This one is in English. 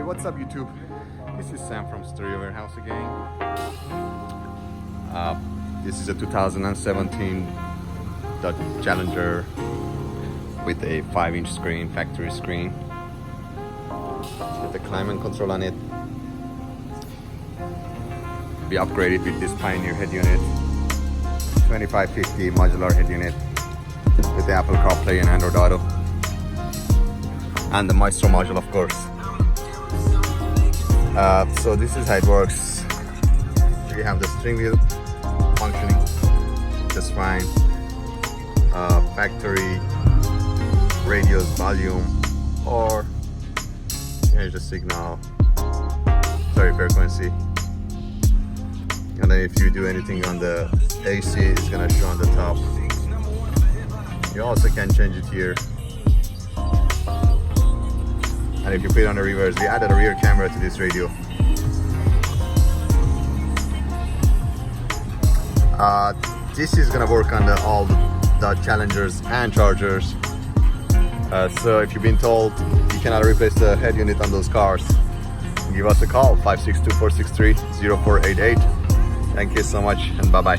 what's up YouTube? This is Sam from Stereo Warehouse again. This is a 2017 Dodge Challenger with a 5-inch screen, factory screen, with the climate control on it. We upgraded with this Pioneer head unit, 2550 modular head unit with the Apple CarPlay and Android Auto, and the Maestro module, of course. So this is how it works. We have the steering wheel functioning just fine. Factory radio's volume, or change the signal, sorry, frequency. And then if you do anything on the AC, it's gonna show on the top. You also can change it here. And if you put it on the reverse, we added a rear camera to this radio. This is gonna work on all the Challengers and Chargers. So if you've been told you cannot replace the head unit on those cars, give us a call, 562-463-0488. Thank you so much, and bye-bye.